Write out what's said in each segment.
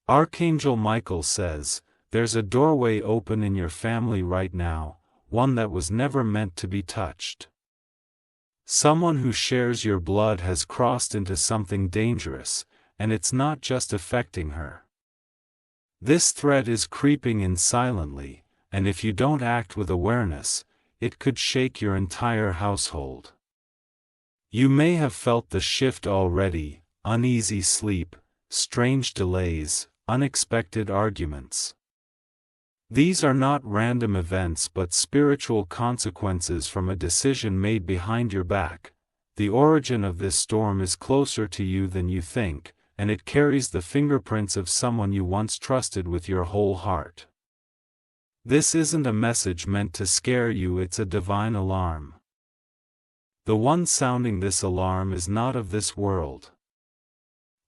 Archangel Michael says, there's a doorway open in your family right now, one that was never meant to be touched. Someone who shares your blood has crossed into something dangerous, and it's not just affecting her. This threat is creeping in silently, and if you don't act with awareness, it could shake your entire household. You may have felt the shift already: uneasy sleep, strange delays, unexpected arguments. These are not random events but spiritual consequences from a decision made behind your back. The origin of this storm is closer to you than you think, and it carries the fingerprints of someone you once trusted with your whole heart. This isn't a message meant to scare you, it's a divine alarm. The one sounding this alarm is not of this world.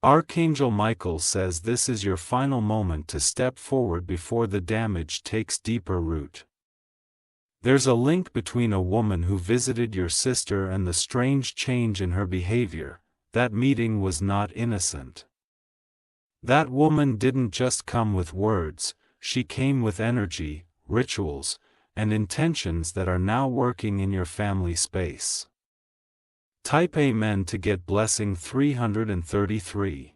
Archangel Michael says this is your final moment to step forward before the damage takes deeper root. There's a link between a woman who visited your sister and the strange change in her behavior. That meeting was not innocent. That woman didn't just come with words, she came with energy, rituals, and intentions that are now working in your family space. Type Amen to get blessing 333.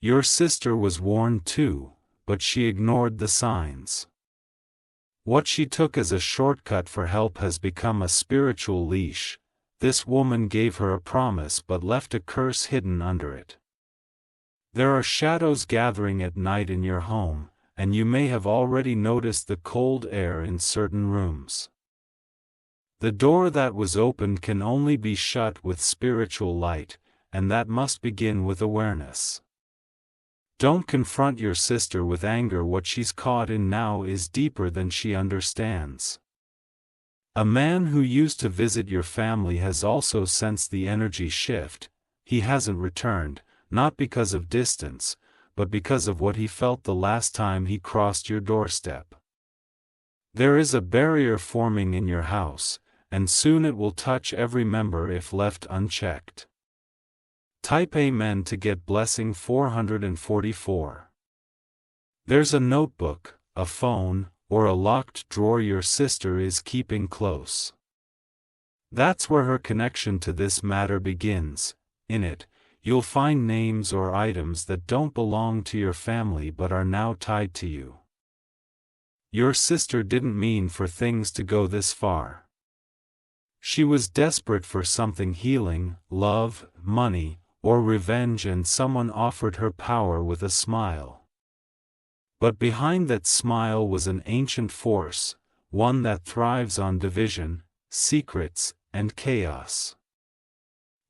Your sister was warned too, but she ignored the signs. What she took as a shortcut for help has become a spiritual leash. This woman gave her a promise but left a curse hidden under it. There are shadows gathering at night in your home, and you may have already noticed the cold air in certain rooms. The door that was opened can only be shut with spiritual light, and that must begin with awareness. Don't confront your sister with anger. What she's caught in now is deeper than she understands. A man who used to visit your family has also sensed the energy shift. He hasn't returned, not because of distance, but because of what he felt the last time he crossed your doorstep. There is a barrier forming in your house, and soon it will touch every member if left unchecked. Type Amen to get blessing 444. There's a notebook, a phone, or a locked drawer your sister is keeping close. That's where her connection to this matter begins. In it, you'll find names or items that don't belong to your family but are now tied to you. Your sister didn't mean for things to go this far. She was desperate for something healing, love, money, or revenge, and someone offered her power with a smile. But behind that smile was an ancient force, one that thrives on division, secrets, and chaos.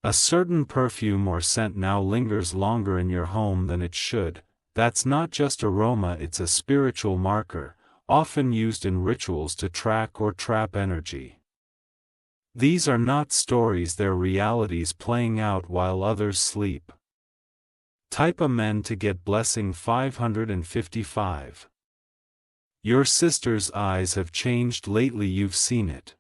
A certain perfume or scent now lingers longer in your home than it should. That's not just aroma, it's a spiritual marker, often used in rituals to track or trap energy. These are not stories, they're realities playing out while others sleep. Type Amen to get blessing 555. Your sister's eyes have changed lately, you've seen it.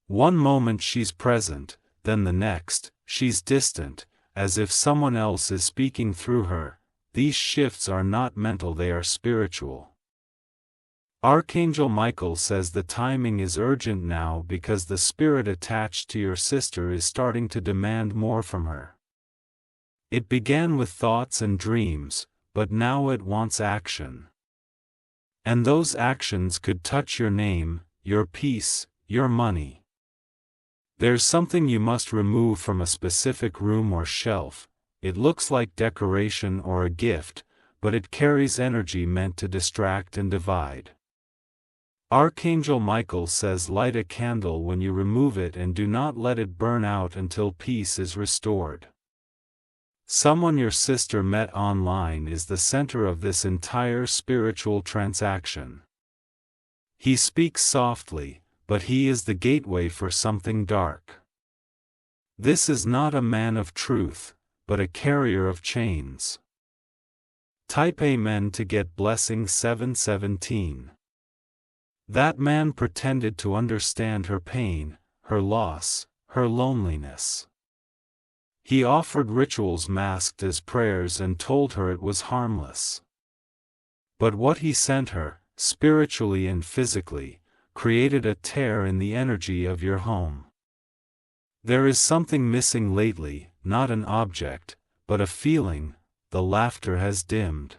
One moment she's present, then the next, she's distant, as if someone else is speaking through her. These shifts are not mental, they are spiritual. Archangel Michael says the timing is urgent now because the spirit attached to your sister is starting to demand more from her. It began with thoughts and dreams, but now it wants action. And those actions could touch your name, your peace, your money. There's something you must remove from a specific room or shelf. It looks like decoration or a gift, but it carries energy meant to distract and divide. Archangel Michael says light a candle when you remove it and do not let it burn out until peace is restored. Someone your sister met online is the center of this entire spiritual transaction. He speaks softly, but he is the gateway for something dark. This is not a man of truth, but a carrier of chains. Type Amen to get blessing 717. That man pretended to understand her pain, her loss, her loneliness. He offered rituals masked as prayers and told her it was harmless. But what he sent her, spiritually and physically, created a tear in the energy of your home. There is something missing lately, not an object, but a feeling. The laughter has dimmed.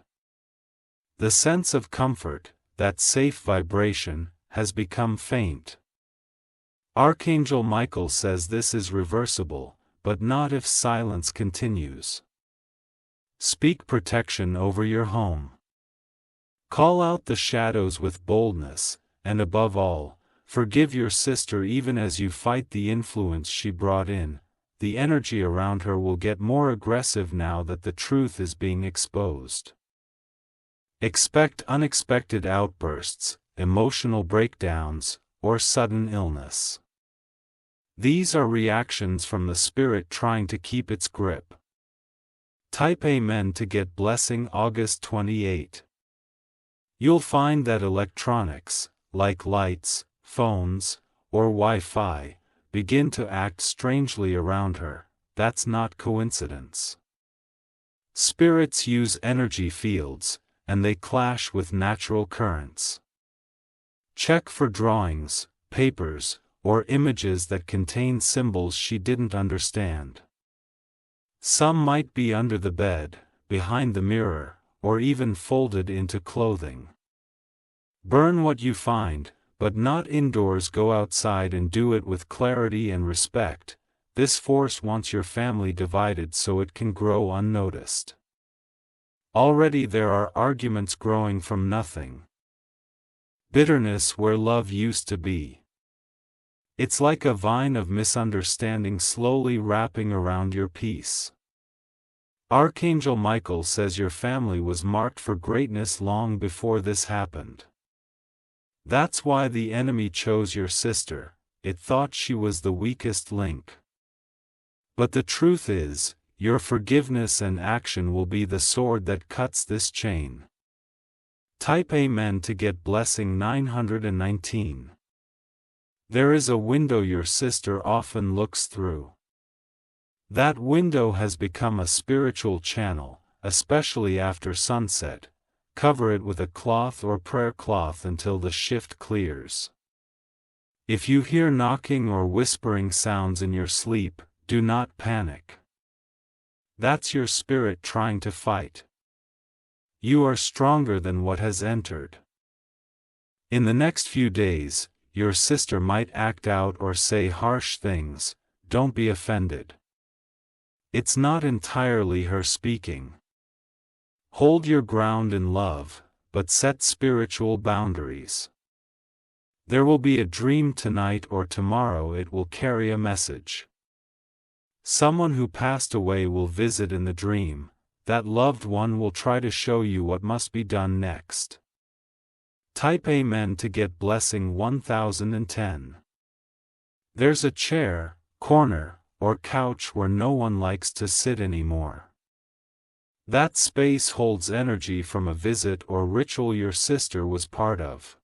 The sense of comfort, that safe vibration, has become faint. Archangel Michael says this is reversible, but not if silence continues. Speak protection over your home. Call out the shadows with boldness, and above all, forgive your sister even as you fight the influence she brought in. The energy around her will get more aggressive now that the truth is being exposed. Expect unexpected outbursts, emotional breakdowns, or sudden illness. These are reactions from the spirit trying to keep its grip. Type Amen to get blessing August 28. You'll find that electronics, like lights, phones, or Wi-Fi, begin to act strangely around her. That's not coincidence. Spirits use energy fields, and they clash with natural currents. Check for drawings, papers, or images that contain symbols she didn't understand. Some might be under the bed, behind the mirror, or even folded into clothing. Burn what you find, but not indoors. Go outside and do it with clarity and respect. This force wants your family divided so it can grow unnoticed. Already there are arguments growing from nothing. Bitterness where love used to be. It's like a vine of misunderstanding slowly wrapping around your peace. Archangel Michael says your family was marked for greatness long before this happened. That's why the enemy chose your sister. It thought she was the weakest link. But the truth is, your forgiveness and action will be the sword that cuts this chain. Type Amen to get blessing 919. There is a window your sister often looks through. That window has become a spiritual channel, especially after sunset. Cover it with a cloth or prayer cloth until the shift clears. If you hear knocking or whispering sounds in your sleep, do not panic. That's your spirit trying to fight. You are stronger than what has entered. In the next few days, your sister might act out or say harsh things. Don't be offended. It's not entirely her speaking. Hold your ground in love, but set spiritual boundaries. There will be a dream tonight or tomorrow. It will carry a message. Someone who passed away will visit in the dream. That loved one will try to show you what must be done next. Type Amen to get blessing 1010. There's a chair, corner, or couch where no one likes to sit anymore. That space holds energy from a visit or ritual your sister was part of.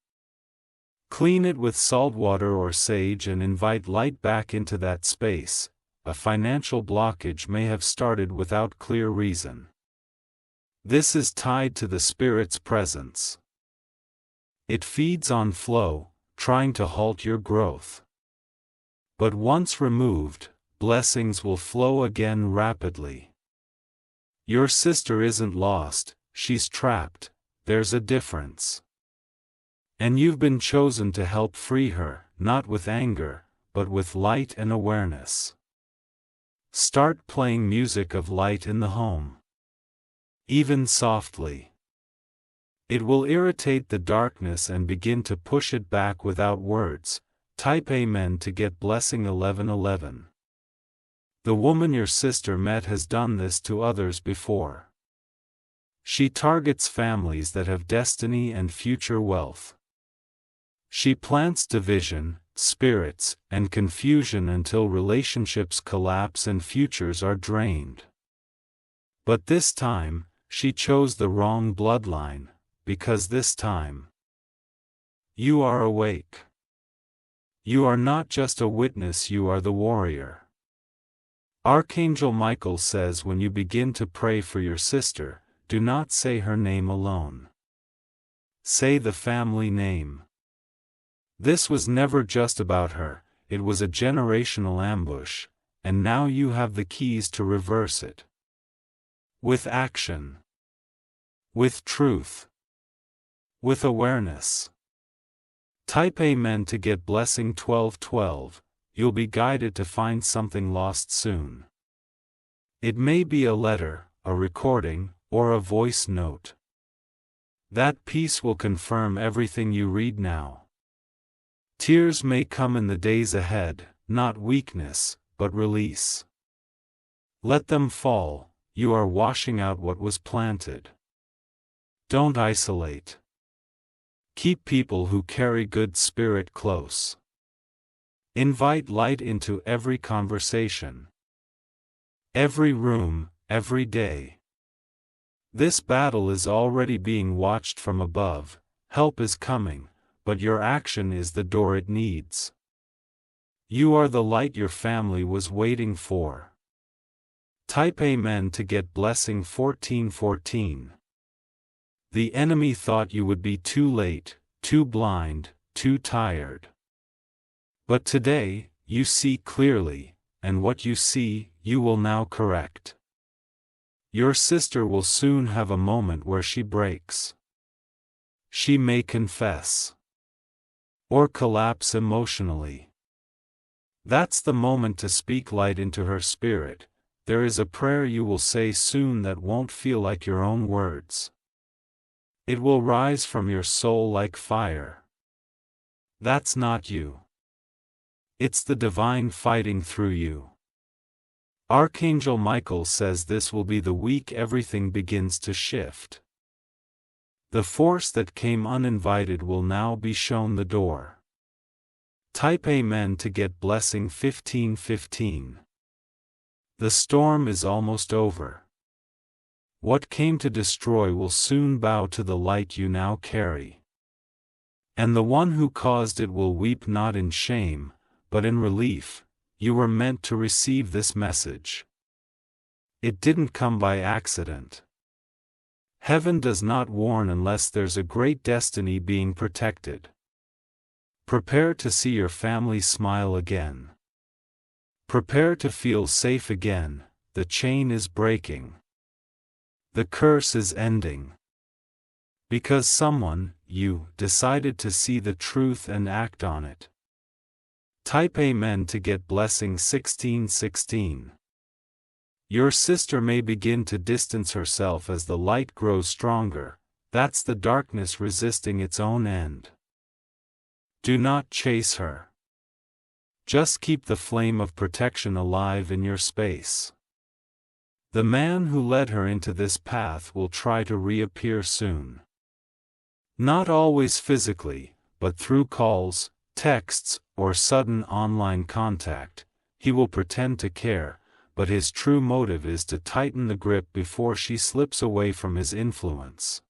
Clean it with salt water or sage and invite light back into that space. A financial blockage may have started without clear reason. This is tied to the spirit's presence. It feeds on flow, trying to halt your growth. But once removed, blessings will flow again rapidly. Your sister isn't lost, she's trapped. There's a difference. And you've been chosen to help free her, not with anger, but with light and awareness. Start playing music of light in the home. Even softly. It will irritate the darkness and begin to push it back without words. Type Amen to get blessing 1111. The woman your sister met has done this to others before. She targets families that have destiny and future wealth. She plants division, spirits, and confusion until relationships collapse and futures are drained. But this time, she chose the wrong bloodline, because this time, you are awake. You are not just a witness, you are the warrior. Archangel Michael says when you begin to pray for your sister, do not say her name alone. Say the family name. This was never just about her, it was a generational ambush, and now you have the keys to reverse it. With action. With truth. With awareness. Type Amen to get blessing 1212, you'll be guided to find something lost soon. It may be a letter, a recording, or a voice note. That piece will confirm everything you read now. Tears may come in the days ahead, not weakness, but release. Let them fall, you are washing out what was planted. Don't isolate. Keep people who carry good spirit close. Invite light into every conversation. Every room, every day. This battle is already being watched from above, help is coming, but your action is the door it needs. You are the light your family was waiting for. Type Amen to get blessing 1414. The enemy thought you would be too late, too blind, too tired. But today, you see clearly, and what you see, you will now correct. Your sister will soon have a moment where she breaks. She may confess. Or collapse emotionally. That's the moment to speak light into her spirit. There is a prayer you will say soon that won't feel like your own words. It will rise from your soul like fire. That's not you. It's the divine fighting through you. Archangel Michael says this will be the week everything begins to shift. The force that came uninvited will now be shown the door. Type Amen to get blessing 1515. The storm is almost over. What came to destroy will soon bow to the light you now carry. And the one who caused it will weep not in shame, but in relief. You were meant to receive this message. It didn't come by accident. Heaven does not warn unless there's a great destiny being protected. Prepare to see your family smile again. Prepare to feel safe again, the chain is breaking. The curse is ending. Because someone, you, decided to see the truth and act on it. Type Amen to get blessing 1616. Your sister may begin to distance herself as the light grows stronger, that's the darkness resisting its own end. Do not chase her. Just keep the flame of protection alive in your space. The man who led her into this path will try to reappear soon. Not always physically, but through calls, texts, or sudden online contact. He will pretend to care, but his true motive is to tighten the grip before she slips away from his influence.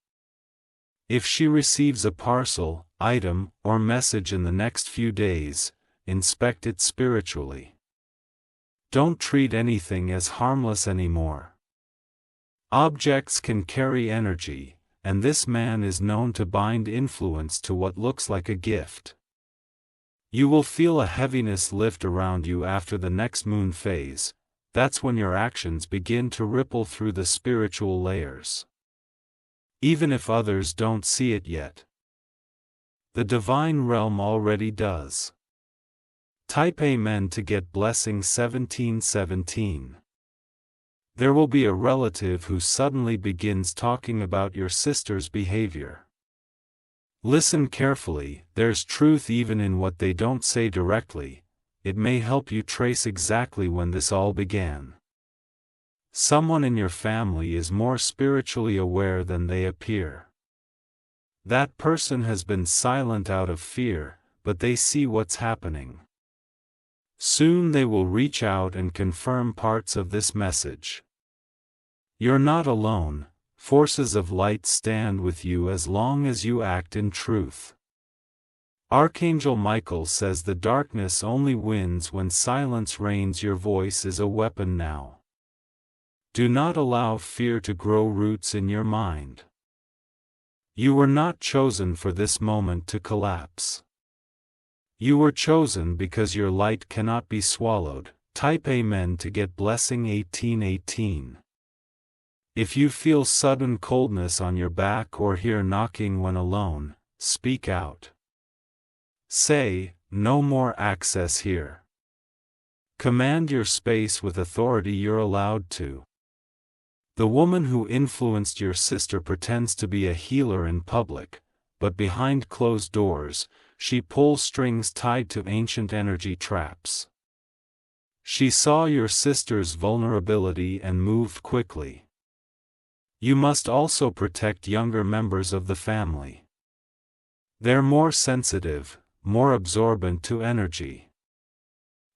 If she receives a parcel, item, or message in the next few days, inspect it spiritually. Don't treat anything as harmless anymore. Objects can carry energy, and this man is known to bind influence to what looks like a gift. You will feel a heaviness lift around you after the next moon phase. That's when your actions begin to ripple through the spiritual layers. Even if others don't see it yet. The divine realm already does. Type Amen to get blessing 1717. There will be a relative who suddenly begins talking about your sister's behavior. Listen carefully, there's truth even in what they don't say directly. It may help you trace exactly when this all began. Someone in your family is more spiritually aware than they appear. That person has been silent out of fear, but they see what's happening. Soon they will reach out and confirm parts of this message. You're not alone. Forces of light stand with you as long as you act in truth. Archangel Michael says the darkness only wins when silence reigns. Your voice is a weapon now. Do not allow fear to grow roots in your mind. You were not chosen for this moment to collapse. You were chosen because your light cannot be swallowed. Type Amen to get blessing 1818. If you feel sudden coldness on your back or hear knocking when alone, speak out. Say, "No more access here." Command your space with authority. You're allowed to. The woman who influenced your sister pretends to be a healer in public, but behind closed doors, she pulls strings tied to ancient energy traps. She saw your sister's vulnerability and moved quickly. You must also protect younger members of the family. They're more sensitive, more absorbent to energy.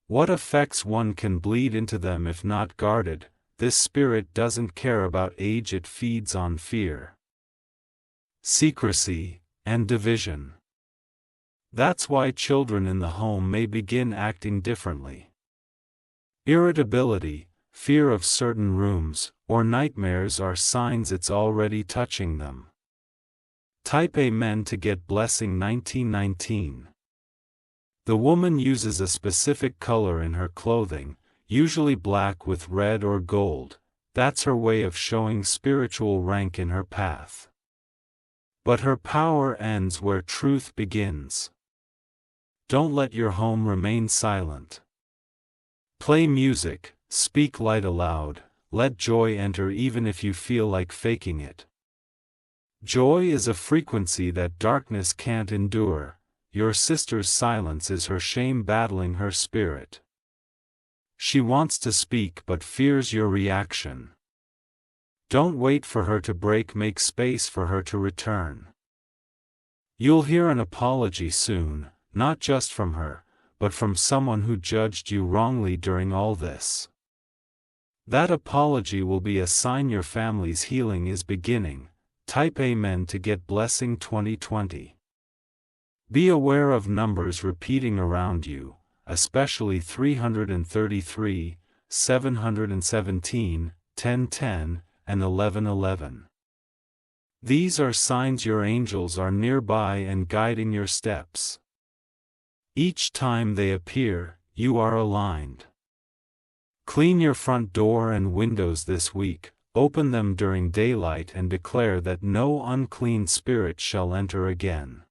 What affects one can bleed into them if not guarded. This spirit doesn't care about age, it feeds on fear, secrecy, and division. That's why children in the home may begin acting differently. Irritability, fear of certain rooms, or nightmares are signs it's already touching them. Type Amen to get blessing 1919. The woman uses a specific color in her clothing, usually black with red or gold. That's her way of showing spiritual rank in her path. But her power ends where truth begins. Don't let your home remain silent. Play music, speak light aloud, let joy enter even if you feel like faking it. Joy is a frequency that darkness can't endure. Your sister's silence is her shame battling her spirit. She wants to speak but fears your reaction. Don't wait for her to break, make space for her to return. You'll hear an apology soon, not just from her, but from someone who judged you wrongly during all this. That apology will be a sign your family's healing is beginning. Type Amen to get blessing 2020. Be aware of numbers repeating around you, especially 333, 717, 1010, and 1111. These are signs your angels are nearby and guiding your steps. Each time they appear, you are aligned. Clean your front door and windows this week, open them during daylight and declare that no unclean spirit shall enter again.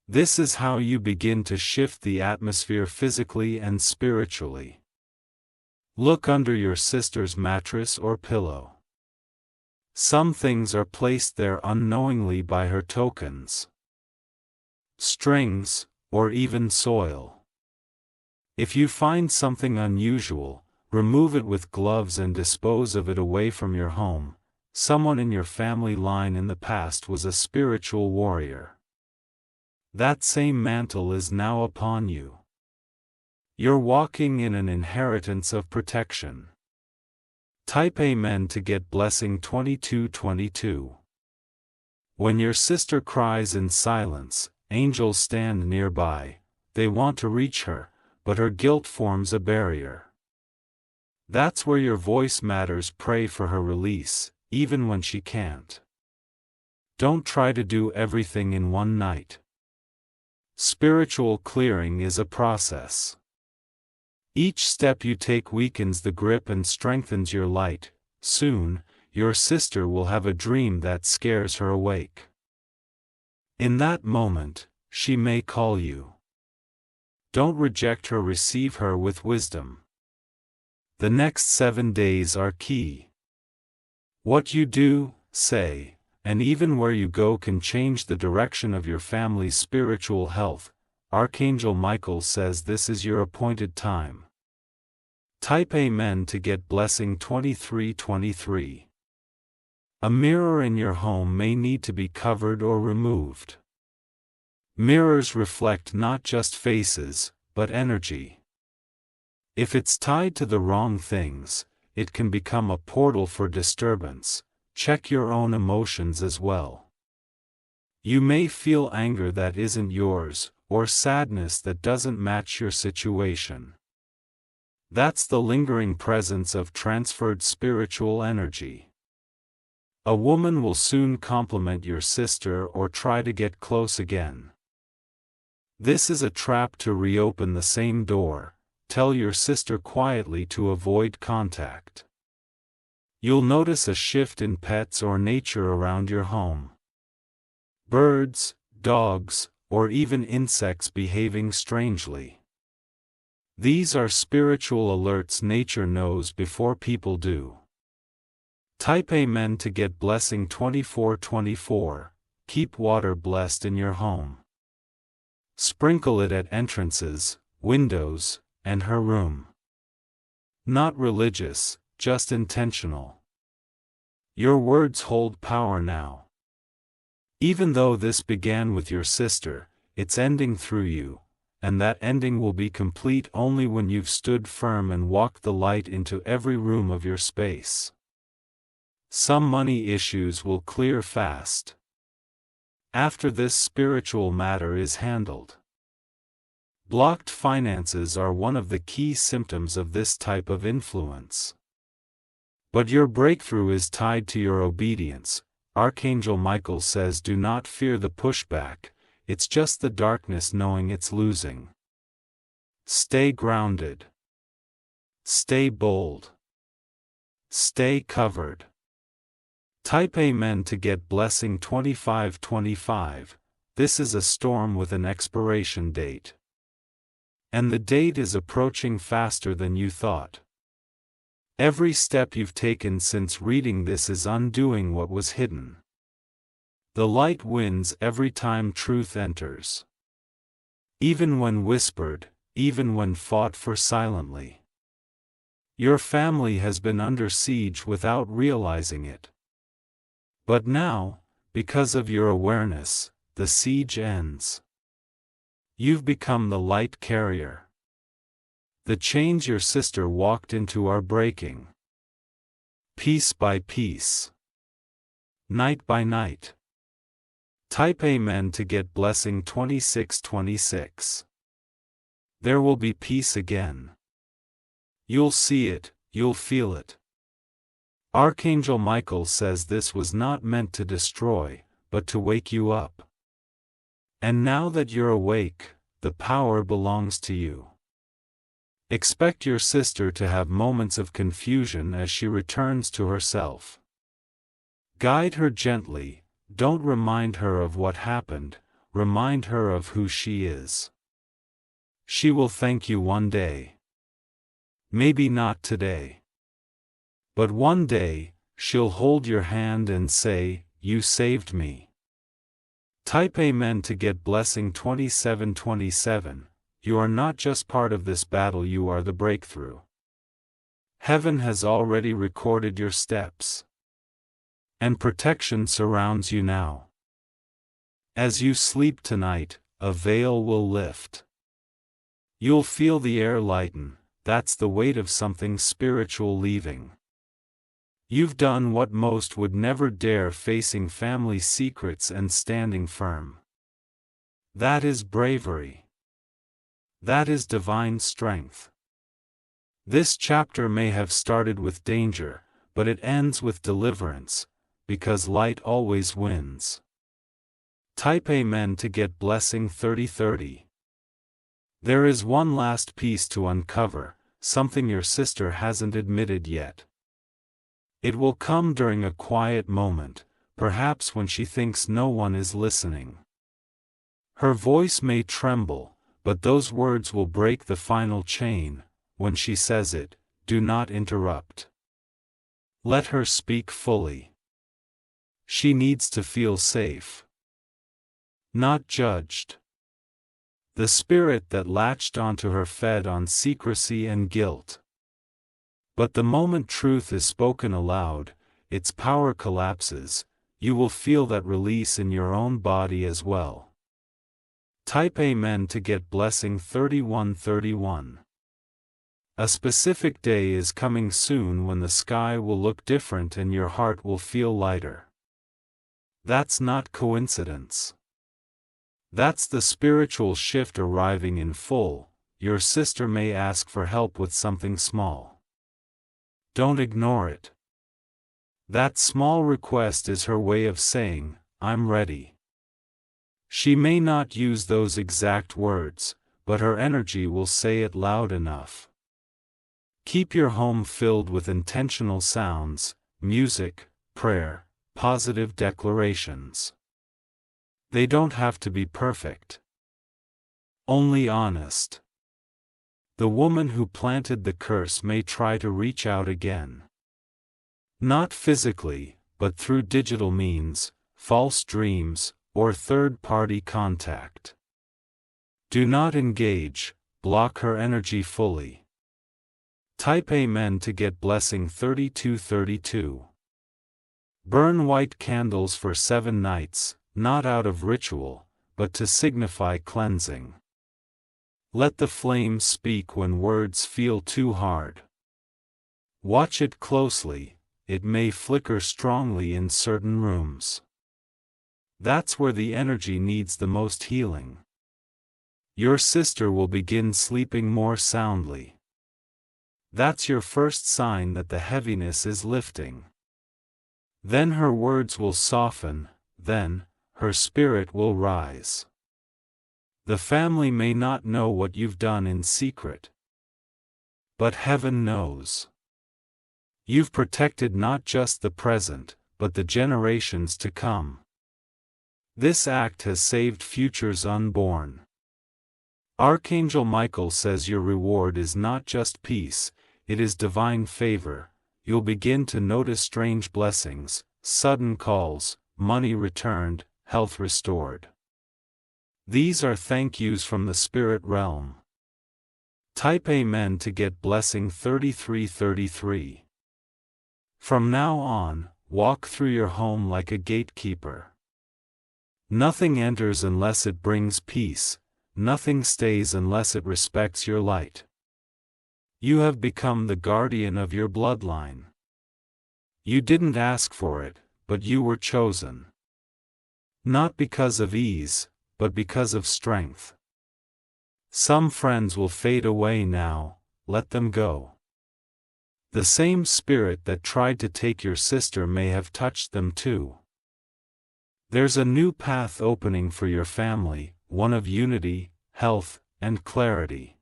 This is how you begin to shift the atmosphere physically and spiritually. Look under your sister's mattress or pillow. Some things are placed there unknowingly by her tokens. Strings, or even soil. If you find something unusual, remove it with gloves and dispose of it away from your home. Someone in your family line in the past was a spiritual warrior. That same mantle is now upon you. You're walking in an inheritance of protection. Type Amen to get blessing 2222. When your sister cries in silence, angels stand nearby. They want to reach her, but her guilt forms a barrier. That's where your voice matters. Pray for her release, even when she can't. Don't try to do everything in one night. Spiritual clearing is a process. Each step you take weakens the grip and strengthens your light. Soon, your sister will have a dream that scares her awake. In that moment, she may call you. Don't reject her, receive her with wisdom. The next 7 days are key. What you do, say, and even where you go can change the direction of your family's spiritual health. Archangel Michael says this is your appointed time. Type Amen to get blessing 2323. A mirror in your home may need to be covered or removed. Mirrors reflect not just faces, but energy. If it's tied to the wrong things, it can become a portal for disturbance. Check your own emotions as well. You may feel anger that isn't yours, or sadness that doesn't match your situation. That's the lingering presence of transferred spiritual energy. A woman will soon compliment your sister or try to get close again. This is a trap to reopen the same door. Tell your sister quietly to avoid contact. You'll notice a shift in pets or nature around your home. Birds, dogs, or even insects behaving strangely. These are spiritual alerts nature knows before people do. Type Amen to get blessing 2424. Keep water blessed in your home. Sprinkle it at entrances, windows, and her room. Not religious, just intentional. Your words hold power now. Even though this began with your sister, it's ending through you, and that ending will be complete only when you've stood firm and walked the light into every room of your space. Some money issues will clear fast after this spiritual matter is handled. Blocked finances are one of the key symptoms of this type of influence. But your breakthrough is tied to your obedience. Archangel Michael says do not fear the pushback, it's just the darkness knowing it's losing. Stay grounded. Stay bold. Stay covered. Type Amen to get blessing 2525. This is a storm with an expiration date. And the date is approaching faster than you thought. Every step you've taken since reading this is undoing what was hidden. The light wins every time truth enters. Even when whispered, even when fought for silently. Your family has been under siege without realizing it. But now, because of your awareness, the siege ends. You've become the light carrier. The chains your sister walked into are breaking. Piece by piece. Night by night. Type Amen to get blessing 2626. There will be peace again. You'll see it, you'll feel it. Archangel Michael says this was not meant to destroy, but to wake you up. And now that you're awake, the power belongs to you. Expect your sister to have moments of confusion as she returns to herself. Guide her gently, don't remind her of what happened, remind her of who she is. She will thank you one day. Maybe not today. But one day, she'll hold your hand and say, "You saved me." Type Amen to get blessing 2727. You are not just part of this battle, you are the breakthrough. Heaven has already recorded your steps. And protection surrounds you now. As you sleep tonight, a veil will lift. You'll feel the air lighten, that's the weight of something spiritual leaving. You've done what most would never dare, facing family secrets and standing firm. That is bravery. That is divine strength. This chapter may have started with danger, but it ends with deliverance, because light always wins. Type Amen to get blessing 3030. There is one last piece to uncover, something your sister hasn't admitted yet. It will come during a quiet moment, perhaps when she thinks no one is listening. Her voice may tremble, but those words will break the final chain. When she says it, do not interrupt. Let her speak fully. She needs to feel safe. Not judged. The spirit that latched onto her fed on secrecy and guilt. But the moment truth is spoken aloud, its power collapses. You will feel that release in your own body as well. Type Amen to get blessing 3131. A specific day is coming soon when the sky will look different and your heart will feel lighter. That's not coincidence. That's the spiritual shift arriving in full. Your sister may ask for help with something small. Don't ignore it. That small request is her way of saying, "I'm ready." She may not use those exact words, but her energy will say it loud enough. Keep your home filled with intentional sounds, music, prayer, positive declarations. They don't have to be perfect. Only honest. The woman who planted the curse may try to reach out again. Not physically, but through digital means, false dreams, or third-party contact. Do not engage, block her energy fully. Type Amen to get blessing 3232. Burn white candles for 7 nights, not out of ritual, but to signify cleansing. Let the flames speak when words feel too hard. Watch it closely, it may flicker strongly in certain rooms. That's where the energy needs the most healing. Your sister will begin sleeping more soundly. That's your first sign that the heaviness is lifting. Then her words will soften, then, her spirit will rise. The family may not know what you've done in secret. But heaven knows. You've protected not just the present, but the generations to come. This act has saved futures unborn. Archangel Michael says your reward is not just peace, it is divine favor. You'll begin to notice strange blessings, sudden calls, money returned, health restored. These are thank yous from the spirit realm. Type Amen to get blessing 3333. From now on, walk through your home like a gatekeeper. Nothing enters unless it brings peace, nothing stays unless it respects your light. You have become the guardian of your bloodline. You didn't ask for it, but you were chosen. Not because of ease, but because of strength. Some friends will fade away now, let them go. The same spirit that tried to take your sister may have touched them too. There's a new path opening for your family, one of unity, health, and clarity.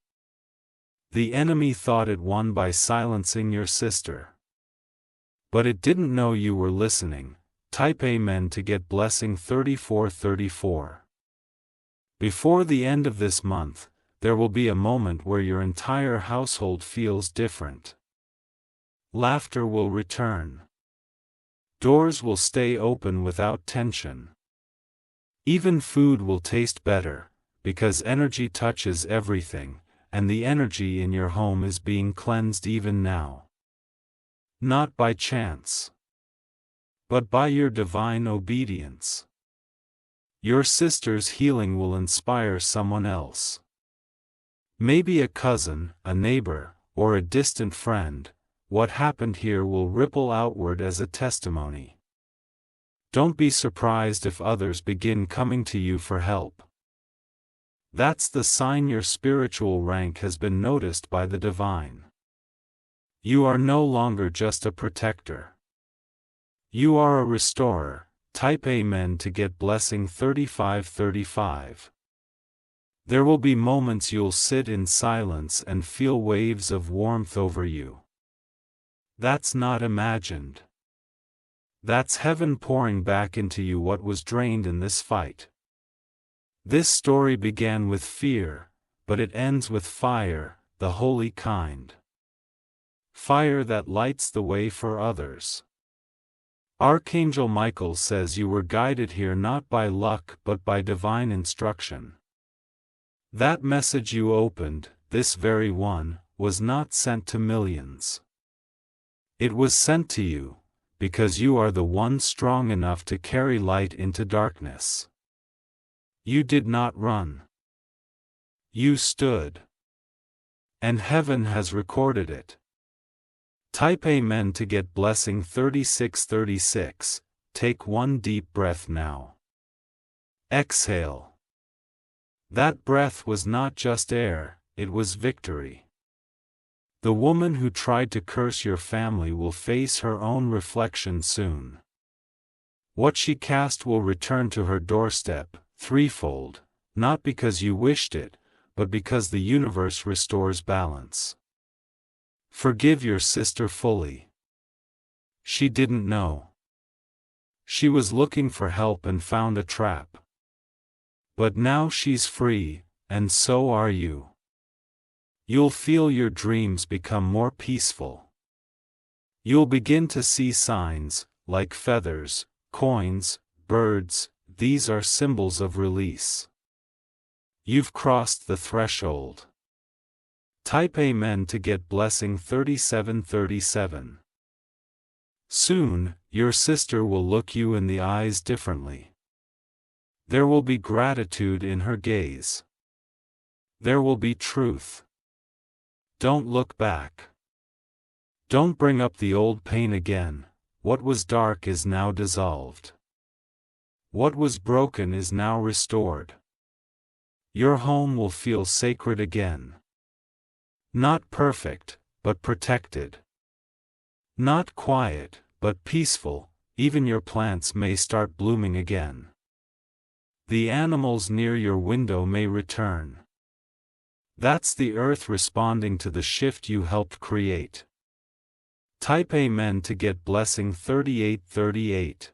The enemy thought it won by silencing your sister. But it didn't know you were listening. Type Amen to get blessing 3434. Before the end of this month, there will be a moment where your entire household feels different. Laughter will return. Doors will stay open without tension. Even food will taste better, because energy touches everything, and the energy in your home is being cleansed even now. Not by chance, but by your divine obedience. Your sister's healing will inspire someone else. Maybe a cousin, a neighbor, or a distant friend. What happened here will ripple outward as a testimony. Don't be surprised if others begin coming to you for help. That's the sign your spiritual rank has been noticed by the divine. You are no longer just a protector. You are a restorer. Type Amen to get blessing 3535. There will be moments you'll sit in silence and feel waves of warmth over you. That's not imagined. That's heaven pouring back into you what was drained in this fight. This story began with fear, but it ends with fire, the holy kind. Fire that lights the way for others. Archangel Michael says you were guided here not by luck but by divine instruction. That message you opened, this very one, was not sent to millions. It was sent to you, because you are the one strong enough to carry light into darkness. You did not run. You stood. And heaven has recorded it. Type Amen to get blessing 3636. Take one deep breath now. Exhale. That breath was not just air, it was victory. The woman who tried to curse your family will face her own reflection soon. What she cast will return to her doorstep, threefold, not because you wished it, but because the universe restores balance. Forgive your sister fully. She didn't know. She was looking for help and found a trap. But now she's free, and so are you. You'll feel your dreams become more peaceful. You'll begin to see signs, like feathers, coins, birds. These are symbols of release. You've crossed the threshold. Type Amen to get blessing 3737. Soon, your sister will look you in the eyes differently. There will be gratitude in her gaze. There will be truth. Don't look back. Don't bring up the old pain again. What was dark is now dissolved. What was broken is now restored. Your home will feel sacred again. Not perfect, but protected. Not quiet, but peaceful. Even your plants may start blooming again. The animals near your window may return. That's the earth responding to the shift you helped create. Type Amen to get blessing 3838.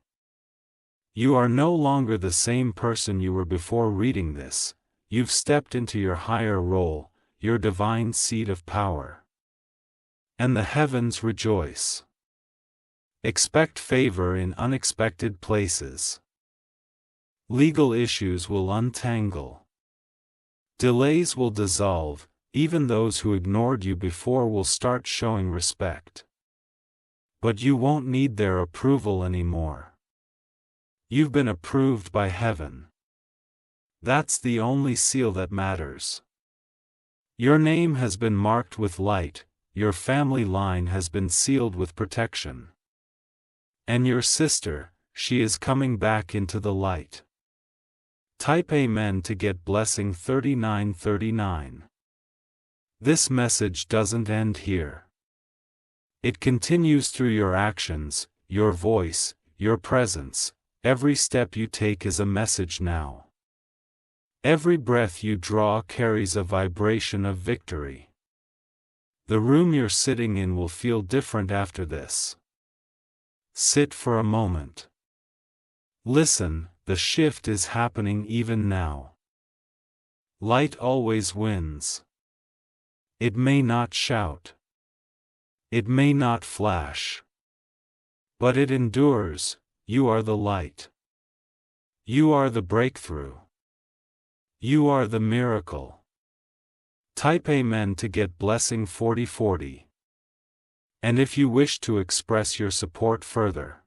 You are no longer the same person you were before reading this. You've stepped into your higher role, your divine seat of power. And the heavens rejoice. Expect favor in unexpected places. Legal issues will untangle. Delays will dissolve, even those who ignored you before will start showing respect. But you won't need their approval anymore. You've been approved by heaven. That's the only seal that matters. Your name has been marked with light, your family line has been sealed with protection. And your sister, she is coming back into the light. Type Amen to get blessing 3939. This message doesn't end here. It continues through your actions, your voice, your presence. Every step you take is a message now. Every breath you draw carries a vibration of victory. The room you're sitting in will feel different after this. Sit for a moment. Listen, the shift is happening even now. Light always wins. It may not shout. It may not flash. But it endures. You are the light. You are the breakthrough. You are the miracle. Type Amen to get blessing 4040. And if you wish to express your support further,